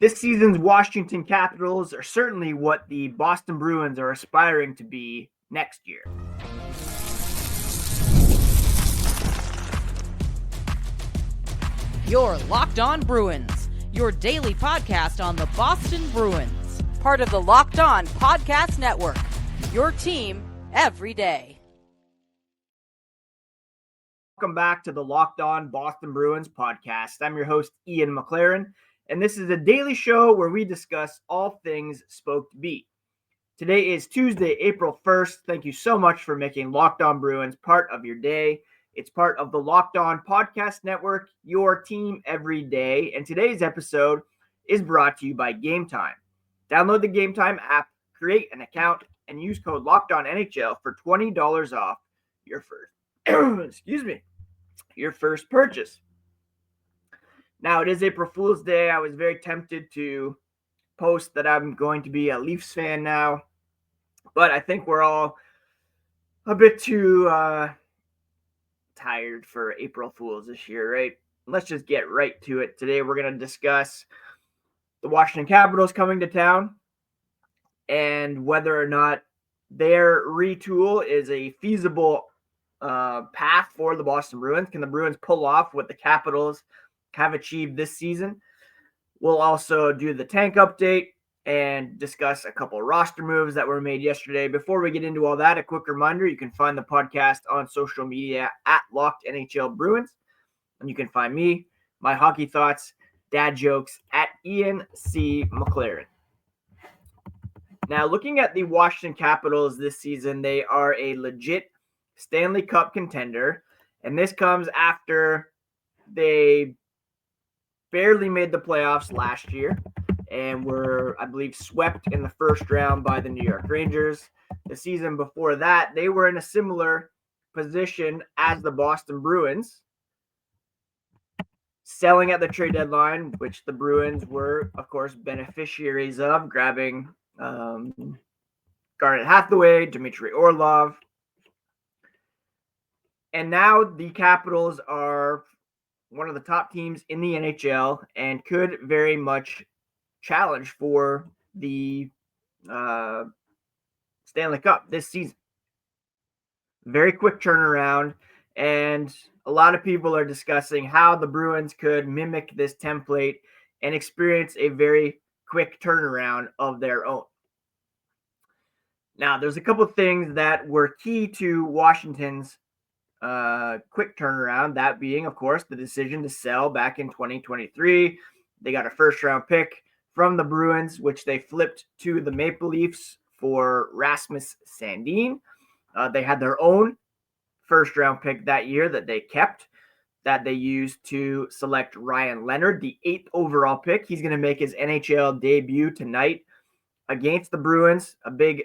This season's Washington Capitals are certainly what the Boston Bruins are aspiring to be next year. You're Locked On Bruins, your daily podcast on the Boston Bruins. Part of the Locked On Podcast Network, your team every day. Welcome back to the Locked On Boston Bruins podcast. I'm your host, Ian McLaren, and this is a daily show where we discuss all things Spoke to Beat. Today is Tuesday, April 1st. Thank you so much for making Locked On Bruins part of your day. It's part of the Locked On Podcast Network, your team every day. And today's episode is brought to you by Game Time. Download the Game Time app, create an account, and use code LOCKEDONNHL for $20 off your first purchase. Now, it is April Fool's Day. I was very tempted to post that I'm going to be a Leafs fan now, but I think we're all a bit too tired for April Fools this year, right? Let's just get right to it. Today, we're going to discuss the Washington Capitals coming to town and whether or not their retool is a feasible path for the Boston Bruins. Can the Bruins pull off what the Capitals have achieved this season? We'll also do the tank update and discuss a couple roster moves that were made yesterday. Before we get into all that, a quick reminder, you can find the podcast on social media at Locked NHL Bruins. And you can find me, my hockey thoughts, dad jokes at Ian C. McLaren. Now, looking at the Washington Capitals this season, they are a legit Stanley Cup contender. And this comes after they barely made the playoffs last year and were, I believe, swept in the first round by the New York Rangers. The season before that, they were in a similar position as the Boston Bruins, selling at the trade deadline, which the Bruins were, of course, beneficiaries of, grabbing Garnet Hathaway, Dmitry Orlov. And now the Capitals are one of the top teams in the NHL and could very much challenge for the Stanley Cup this season. Very quick turnaround, and a lot of people are discussing how the Bruins could mimic this template and experience a very quick turnaround of their own. Now, there's a couple of things that were key to Washington's quick turnaround, that being, of course, the decision to sell back in 2023. They got a first-round pick from the Bruins, which they flipped to the Maple Leafs for Rasmus Sandin. They had their own first-round pick that year that they kept, that they used to select Ryan Leonard, the 8th overall pick. He's going to make his NHL debut tonight against the Bruins, a big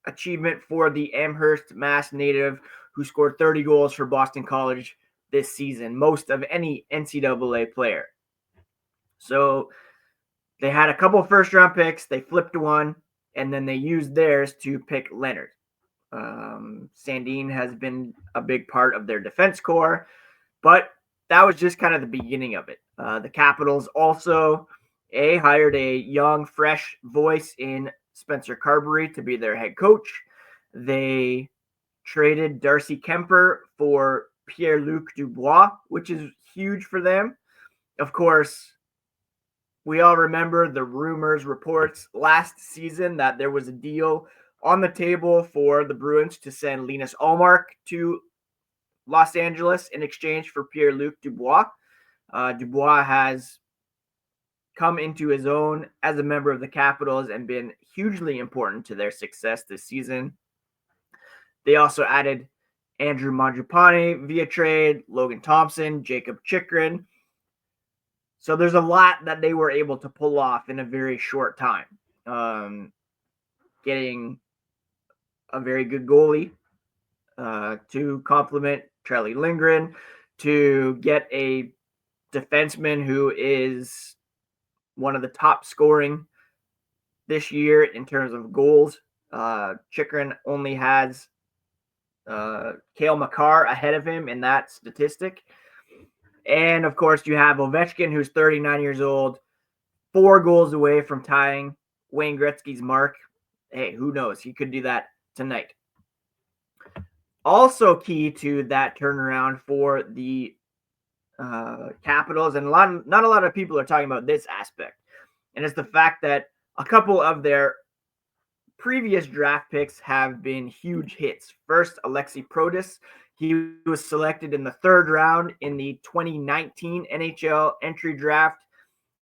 achievement for the Amherst, Mass native who scored 30 goals for Boston College this season, most of any NCAA player. So they had a couple of first-round picks. They flipped one, and then they used theirs to pick Leonard. Sandin has been a big part of their defense core, but that was just kind of the beginning of it. The Capitals also hired a young, fresh voice in Spencer Carberry to be their head coach. They traded Darcy Kemper for Pierre-Luc Dubois, which is huge for them. Of course, we all remember the rumors, reports last season that there was a deal on the table for the Bruins to send Linus Ullmark to Los Angeles in exchange for Pierre-Luc Dubois. Dubois has come into his own as a member of the Capitals and been hugely important to their success this season. They also added Andrew Mangiapane via trade, Logan Thompson, Jacob Chychrun. So there's a lot that they were able to pull off in a very short time. Getting a very good goalie to complement Charlie Lindgren, to get a defenseman who is one of the top scoring this year in terms of goals. Chychrun only has Cale Makar ahead of him in that statistic. And, of course, you have Ovechkin, who's 39 years old, 4 goals away from tying Wayne Gretzky's mark. Hey, who knows? He could do that tonight. Also key to that turnaround for the Capitals, and not a lot of people are talking about this aspect, and it's the fact that a couple of their previous draft picks have been huge hits. First, Alexi Protus. He was selected in the 3rd round in the 2019 NHL entry draft,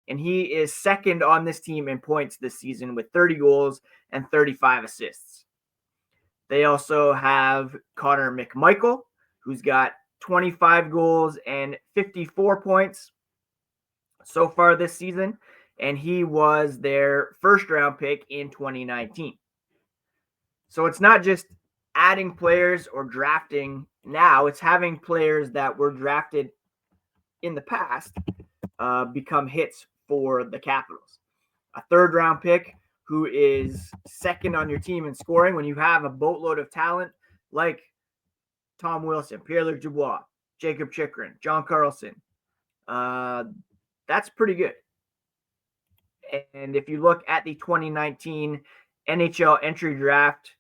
and he is second on this team in points this season with 30 goals and 35 assists. They also have Connor McMichael, who's got 25 goals and 54 points so far this season, and he was their 1st round pick in 2019. So it's not just adding players or drafting now, it's having players that were drafted in the past become hits for the Capitals. A 3rd round pick who is second on your team in scoring when you have a boatload of talent like Tom Wilson, Pierre-Luc Dubois, Jacob Chychrun, John Carlson. That's pretty good. And if you look at the 2019 NHL entry draft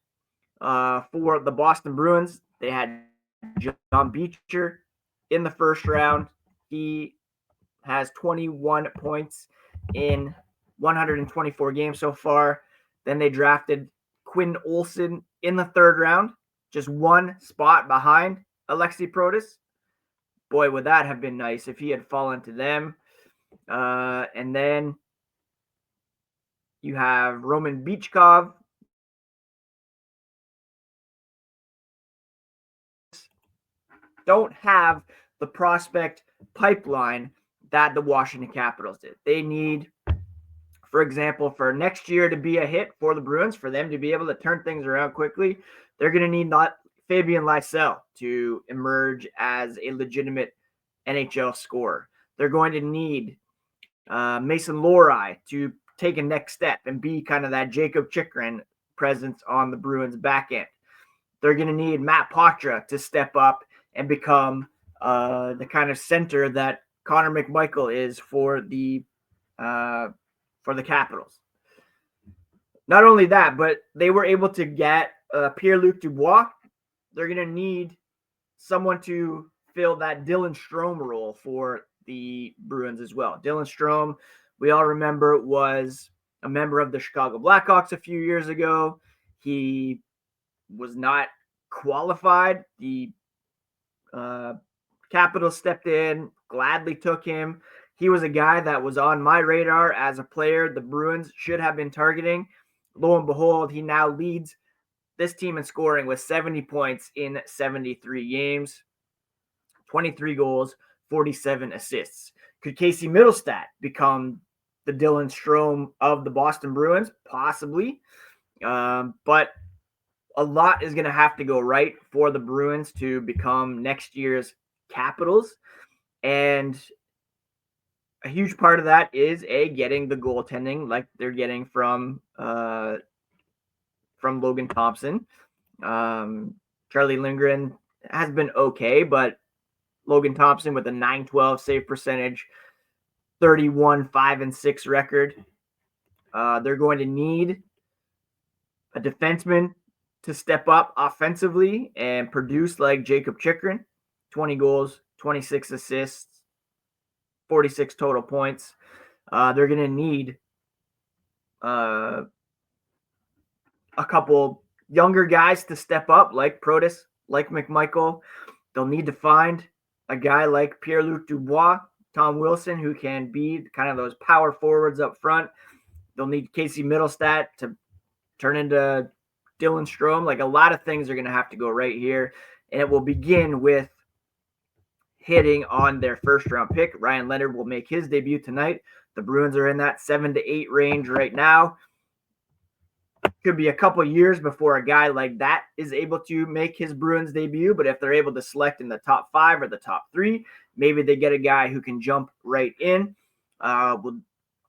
for the Boston Bruins, they had John Beecher in the 1st round. He has 21 points in 124 games so far. Then they drafted Quinn Olsen in the 3rd round, just 1 spot behind Alexi Protus. Boy, would that have been nice if he had fallen to them. And then you have Roman Bichkov. Don't have the prospect pipeline that the Washington Capitals did. They need, for example, for next year to be a hit for the Bruins, for them to be able to turn things around quickly, they're going to need not Fabian Lysell to emerge as a legitimate NHL scorer. They're going to need Mason Lohrei to take a next step and be kind of that Jacob Chychrun presence on the Bruins back end. They're going to need Matt Poitras to step up and become the kind of center that Connor McMichael is for the Capitals. Not only that, but they were able to get Pierre-Luc Dubois. They're going to need someone to fill that Dylan Strome role for the Bruins as well. Dylan Strome, we all remember, was a member of the Chicago Blackhawks a few years ago. He was not qualified. The Capitals stepped in, gladly took him. He was a guy that was on my radar as a player the Bruins should have been targeting. Lo and behold, he now leads this team in scoring with 70 points in 73 games, 23 goals, 47 assists. Could Casey Middlestat become the Dylan Strome of the Boston Bruins? Possibly. But a lot is going to have to go right for the Bruins to become next year's Capitals. And a huge part of that is getting the goaltending like they're getting from Logan Thompson. Charlie Lindgren has been okay, but Logan Thompson with a .912 save percentage, 31-5-6 record. They're going to need a defenseman to step up offensively and produce like Jacob Chychrun, 20 goals, 26 assists, 46 total points. They're going to need a couple younger guys to step up, like Protus, like McMichael. They'll need to find a guy like Pierre-Luc Dubois, Tom Wilson, who can be kind of those power forwards up front. They'll need Casey Middlestat to turn into Dylan Strome. Like, a lot of things are going to have to go right here. And it will begin with hitting on their 1st round pick. Ryan Leonard will make his debut tonight. The Bruins are in that 7 to 8 range right now. Could be a couple years before a guy like that is able to make his Bruins debut. But if they're able to select in the top 5 or the top 3, maybe they get a guy who can jump right in. We'll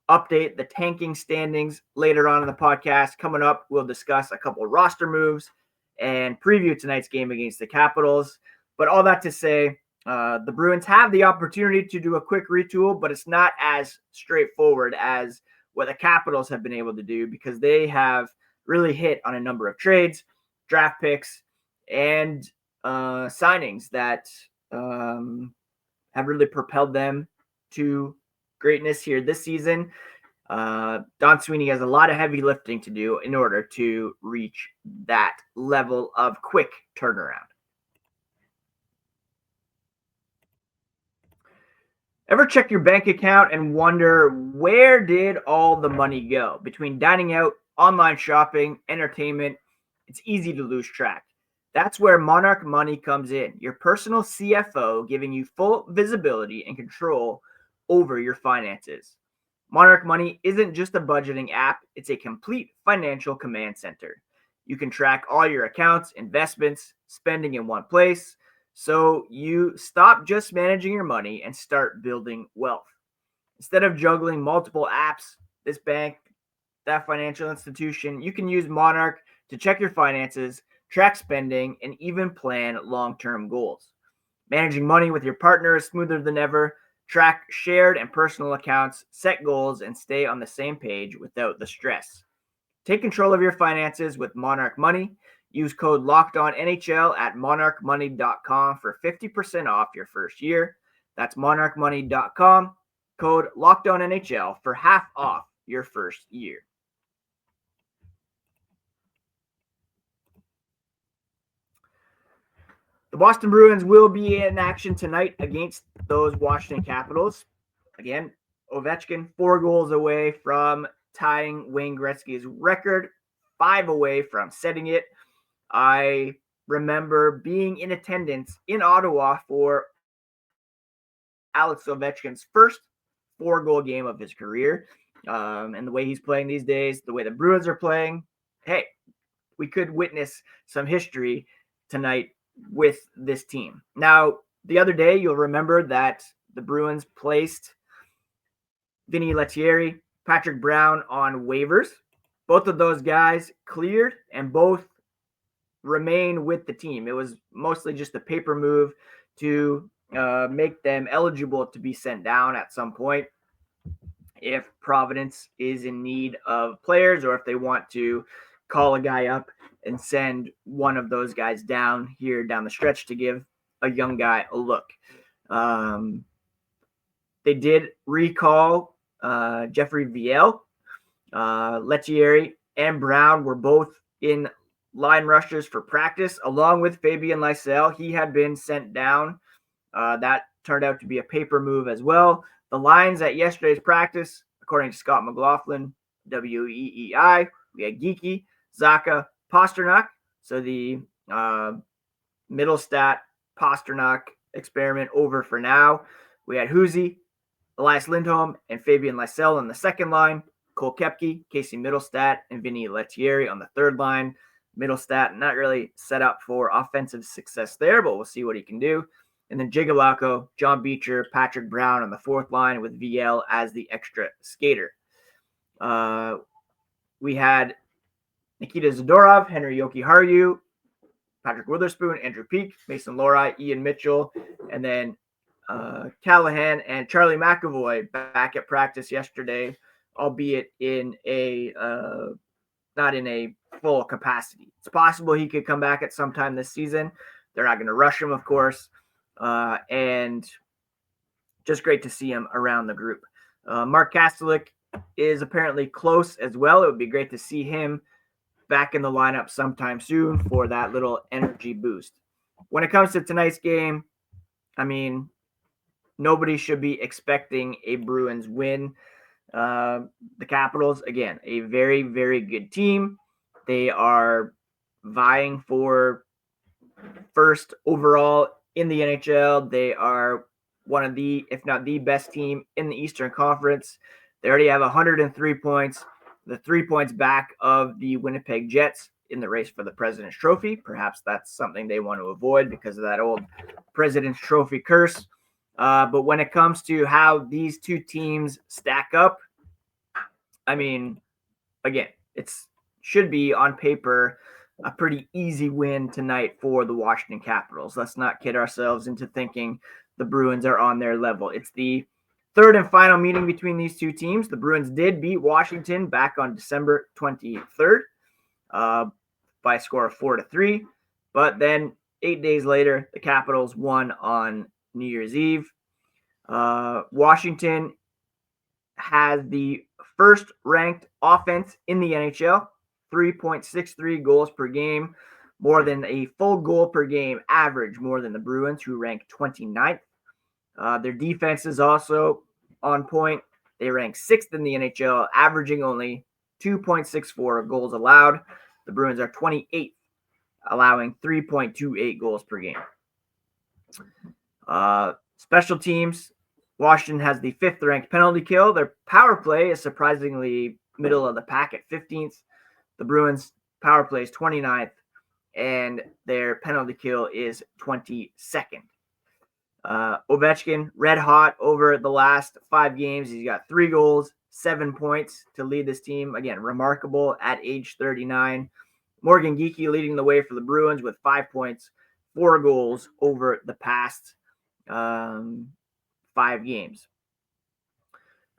update the tanking standings later on in the podcast. Coming up, we'll discuss a couple roster moves and preview tonight's game against the Capitals. But all that to say, The Bruins have the opportunity to do a quick retool, but it's not as straightforward as what the Capitals have been able to do because they have really hit on a number of trades, draft picks, and signings that have really propelled them to greatness here this season. Don Sweeney has a lot of heavy lifting to do in order to reach that level of quick turnaround. Ever check your bank account and wonder where did all the money go? Between dining out, online shopping, entertainment, it's easy to lose track. That's where Monarch Money comes in, your personal CFO giving you full visibility and control over your finances. Monarch Money isn't just a budgeting app, it's a complete financial command center. You can track all your accounts, investments, spending in one place, so you stop just managing your money and start building wealth. Instead of juggling multiple apps, this bank, that financial institution, you can use Monarch to check your finances, track spending, and even plan long-term goals. Managing money with your partner is smoother than ever. Track shared and personal accounts, set goals, and stay on the same page without the stress. Take control of your finances with Monarch Money. Use code LOCKEDONNHL at monarchmoney.com for 50% off your first year. That's monarchmoney.com. Code LOCKEDONNHL for half off your first year. The Boston Bruins will be in action tonight against those Washington Capitals. Again, Ovechkin 4 goals away from tying Wayne Gretzky's record, 5 away from setting it. I remember being in attendance in Ottawa for Alex Ovechkin's first 4-goal game of his career. And the way he's playing these days, the way the Bruins are playing, hey, we could witness some history tonight with this team. Now, the other day, you'll remember that the Bruins placed Vinny Lettieri, Patrick Brown on waivers. Both of those guys cleared and both remain with the team. It was mostly just a paper move to make them eligible to be sent down at some point if Providence is in need of players or if they want to call a guy up and send one of those guys down here down the stretch to give a young guy a look. They did recall Jeffrey Viel. Lettieri and Brown were both in line rushers for practice, along with Fabian Lysell. He had been sent down. That turned out to be a paper move as well. The lines at yesterday's practice, according to Scott McLaughlin, WEEI, we had Geeky, Zacha, Pasternak. So the Middlestat Pasternak experiment over for now. We had Huzi, Elias Lindholm, and Fabian Lysell on the second line. Cole Koepke, Casey Middlestat, and Vinny Lettieri on the third line. Middlestat not really set up for offensive success there, but we'll see what he can do. And then Jigalako, John Beecher, Patrick Brown on the fourth line with VL as the extra skater. We had Nikita Zadorov, Henry Jokiharju, Patrick Witherspoon, Andrew Peak, Mason Lohrei, Ian Mitchell, and then Callahan and Charlie McAvoy back at practice yesterday, albeit in a not in a full capacity. It's possible he could come back at some time this season. They're not going to rush him, of course, and just great to see him around the group. Mark Kastelik is apparently close as well. It would be great to see him back in the lineup sometime soon for that little energy boost. When it comes to tonight's game, I mean, nobody should be expecting a Bruins win. The Capitals, again, a very, very good team. They are vying for first overall in the NHL. They are one of the, if not the best team in the Eastern Conference. They already have 103 points, the 3 points back of the Winnipeg Jets in the race for the President's Trophy. Perhaps that's something they want to avoid because of that old President's Trophy curse. But when it comes to how these two teams stack up, I mean, again, it should be on paper a pretty easy win tonight for the Washington Capitals. Let's not kid ourselves into thinking the Bruins are on their level. It's the third and final meeting between these two teams. The Bruins did beat Washington back on December 23rd by a score of 4-3. But then 8 days later, the Capitals won on New Year's Eve. Washington has the first ranked offense in the NHL, 3.63 goals per game, more than a full goal per game average, more than the Bruins, who rank 29th. Their defense is also on point. They rank 6th in the NHL, averaging only 2.64 goals allowed. The Bruins are 28th, allowing 3.28 goals per game. Special teams, Washington has the 5th ranked penalty kill. Their power play is surprisingly middle of the pack at 15th. The Bruins' power play is 29th, and their penalty kill is 22nd. Ovechkin, red hot over the last 5 games. He's got 3 goals, 7 points to lead this team. Again, remarkable at age 39. Morgan Geekie leading the way for the Bruins with 5 points, 4 goals over the past 5 games.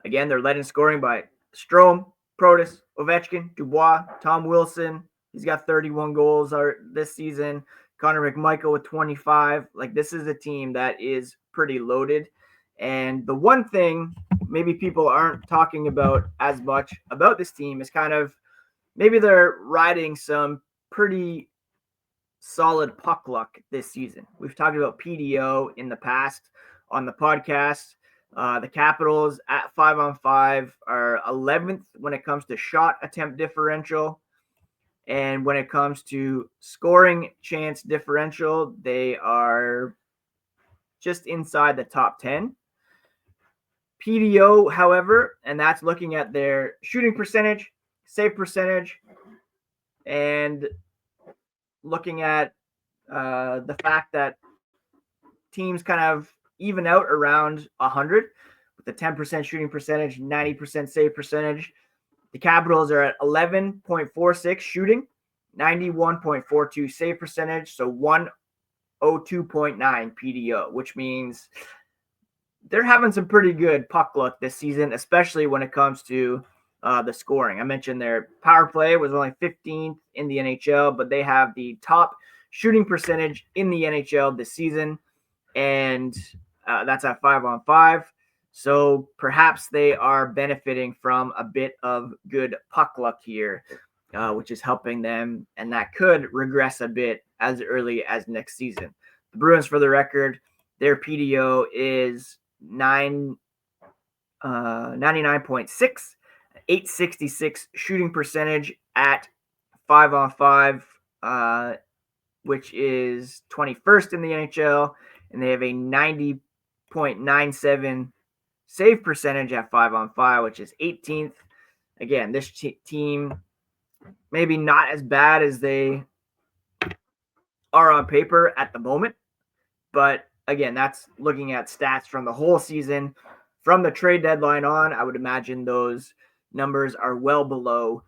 Again, they're led in scoring by Strome, Protus, Ovechkin, Dubois, Tom Wilson. He's got 31 goals this season. Connor McMichael with 25. Like, this is a team that is pretty loaded. And the one thing maybe people aren't talking about as much about this team is kind of maybe they're riding some pretty solid puck luck this season. We've talked about PDO in the past on the podcast. The Capitals at 5-on-5 are 11th when it comes to shot attempt differential. And when it comes to scoring chance differential, they are just inside the top 10. PDO, however, and that's looking at their shooting percentage, save percentage, and looking at the fact that teams kind of even out around 100 with a 10% shooting percentage, 90% save percentage. The Capitals are at 11.46 shooting, 91.42 save percentage, so 102.9 PDO, which means they're having some pretty good puck luck this season, especially when it comes to the scoring. I mentioned their power play was only 15th in the NHL, but they have the top shooting percentage in the NHL this season, and that's at 5-on-5. So perhaps they are benefiting from a bit of good puck luck here, which is helping them, and that could regress a bit as early as next season. The Bruins, for the record, their PDO is 99.6, 866 shooting percentage at 5-on-5, which is 21st in the NHL, and they have a 90.97 save percentage at 5-on-5, which is 18th. Again, this team maybe not as bad as they are on paper at the moment, but again, that's looking at stats from the whole season. From the trade deadline on, I would imagine those numbers are well below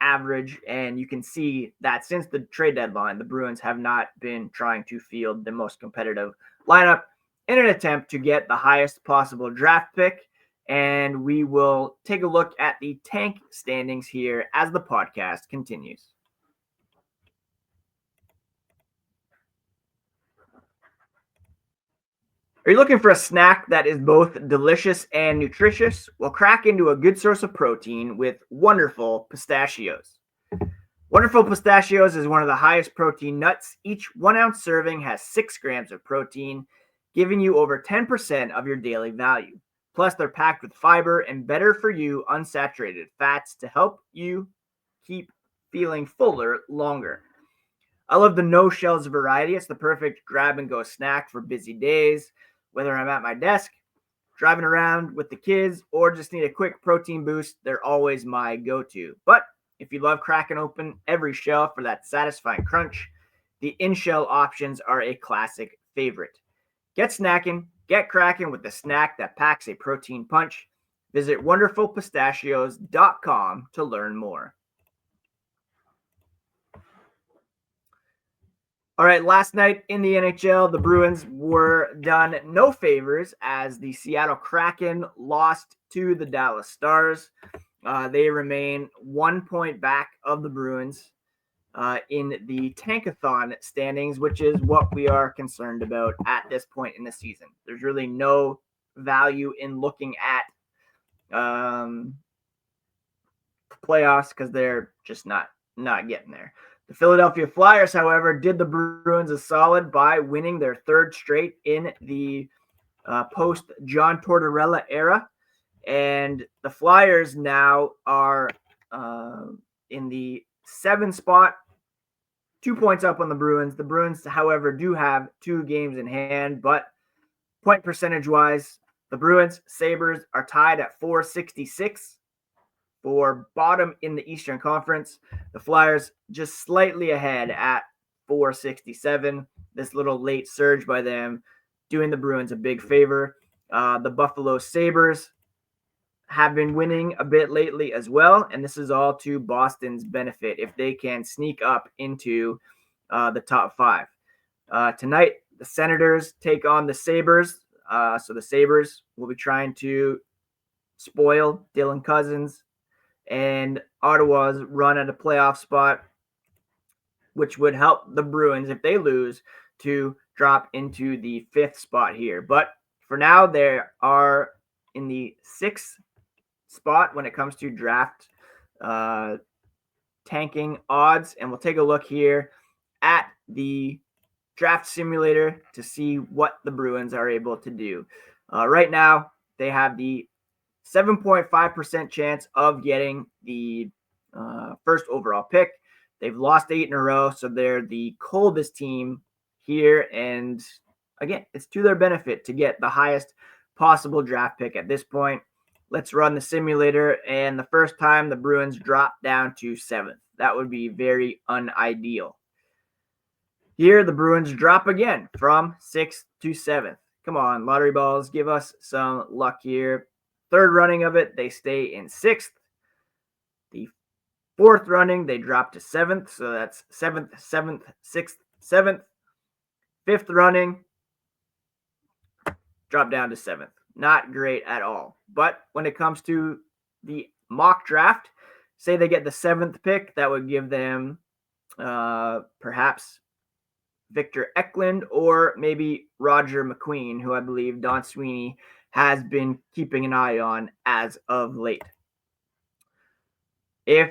average, and you can see that since the trade deadline, the Bruins have not been trying to field the most competitive lineup in an attempt to get the highest possible draft pick. And we will take a look at the tank standings here as the podcast continues. Are you looking for a snack that is both delicious and nutritious? Well, crack into a good source of protein with Wonderful Pistachios. Wonderful Pistachios is one of the highest protein nuts. Each 1 ounce serving has 6 grams of protein, giving you over 10% of your daily value. Plus, they're packed with fiber and better for you unsaturated fats to help you keep feeling fuller longer. I love the no shells variety. It's the perfect grab and go snack for busy days. Whether I'm at my desk, driving around with the kids, or just need a quick protein boost, they're always my go-to. But if you love cracking open every shell for that satisfying crunch, the in-shell options are a classic favorite. Get snacking, get cracking with the snack that packs a protein punch. Visit wonderfulpistachios.com to learn more. All right, last night in the NHL, the Bruins were done no favors as the Seattle Kraken lost to the Dallas Stars. They remain 1 point back of the Bruins in the Tankathon standings, which is what we are concerned about at this point in the season. There's really no value in looking at playoffs because they're just not getting there. The Philadelphia Flyers, however, did the Bruins a solid by winning their third straight in the post-John Tortorella era. And the Flyers now are in the 7th spot, 2 points up on the Bruins. The Bruins, however, do have 2 games in hand, but point percentage-wise, the Bruins, Sabres are tied at .466. For bottom in the Eastern Conference. The Flyers just slightly ahead at .467. This little late surge by them doing the Bruins a big favor. The Buffalo Sabres have been winning a bit lately as well, and this is all to Boston's benefit if they can sneak up into the top 5. Tonight, the Senators take on the Sabres. So the Sabres will be trying to spoil Dylan Cousins and Ottawa's run at a playoff spot, which would help the Bruins, if they lose, to drop into the 5th spot here. But for now, they are in the 6th spot when it comes to draft tanking odds. And we'll take a look here at the draft simulator to see what the Bruins are able to do. Right now, they have the 7.5% chance of getting the first overall pick. They've lost 8 in a row, so they're the coldest team here. And again, it's to their benefit to get the highest possible draft pick at this point. Let's run the simulator. And the first time the Bruins drop down to 7th. That would be very unideal. Here, the Bruins drop again from 6th to 7th. Come on, lottery balls, give us some luck here. Third running of it, they stay in 6th. The 4th running, they drop to 7th. So that's 7th, 7th, 6th, 7th. 5th running, drop down to 7th. Not great at all. But when it comes to the mock draft, say they get the 7th pick, that would give them perhaps Victor Eklund or maybe Roger McQueen, who I believe Don Sweeney has been keeping an eye on as of late. If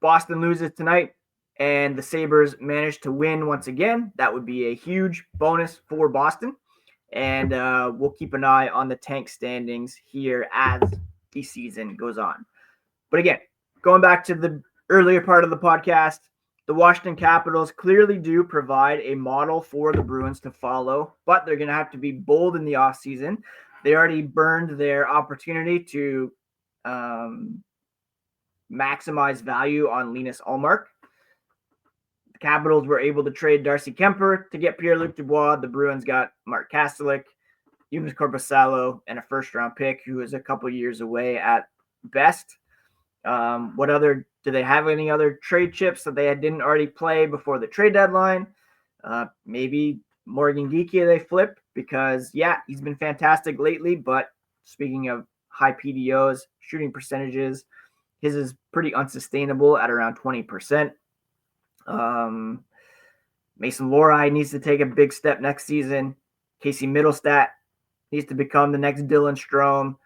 Boston loses tonight and the Sabres manage to win once again, that would be a huge bonus for Boston. And we'll keep an eye on the tank standings here as the season goes on. But again, going back to the earlier part of the podcast, the Washington Capitals clearly do provide a model for the Bruins to follow, but they're going to have to be bold in the offseason. They already burned their opportunity to maximize value on Linus Ullmark. The Capitals were able to trade Darcy Kemper to get Pierre-Luc Dubois. The Bruins got Mark Kastelik, Joonas Korpisalo, and a first-round pick who is a couple years away at best. Do they have any other trade chips that they didn't already play before the trade deadline? Maybe Morgan Geekie they flip because, yeah, he's been fantastic lately. But speaking of high PDOs, shooting percentages, his is pretty unsustainable at around 20%. Mason Lohrei needs to take a big step next season. Casey Middlestat needs to become the next Dylan Strome.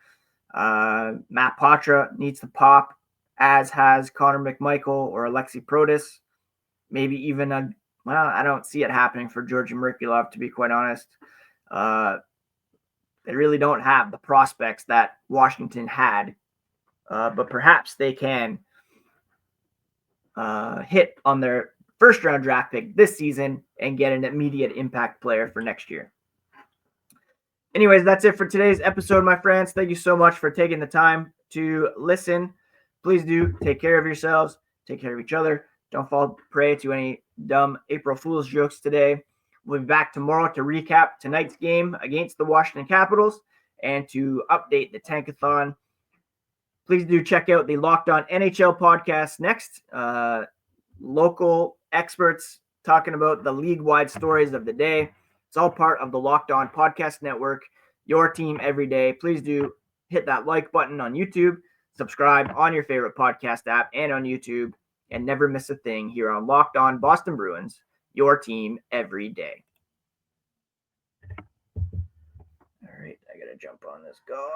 Matt Patra needs to pop, as has Connor McMichael or Alexi Protus. Maybe even I don't see it happening for Georgi Merkulov, to be quite honest. They really don't have the prospects that Washington had, but perhaps they can hit on their first-round draft pick this season and get an immediate impact player for next year. Anyways, that's it for today's episode, my friends. Thank you so much for taking the time to listen. Please do take care of yourselves. Take care of each other. Don't fall prey to any dumb April Fool's jokes today. We'll be back tomorrow to recap tonight's game against the Washington Capitals and to update the Tankathon. Please do check out the Locked On NHL podcast next. Local experts talking about the league-wide stories of the day. It's all part of the Locked On Podcast Network, your team every day. Please do hit that like button on YouTube, subscribe on your favorite podcast app and on YouTube, and never miss a thing here on Locked On Boston Bruins, your team every day. All right, I got to jump on this. Go.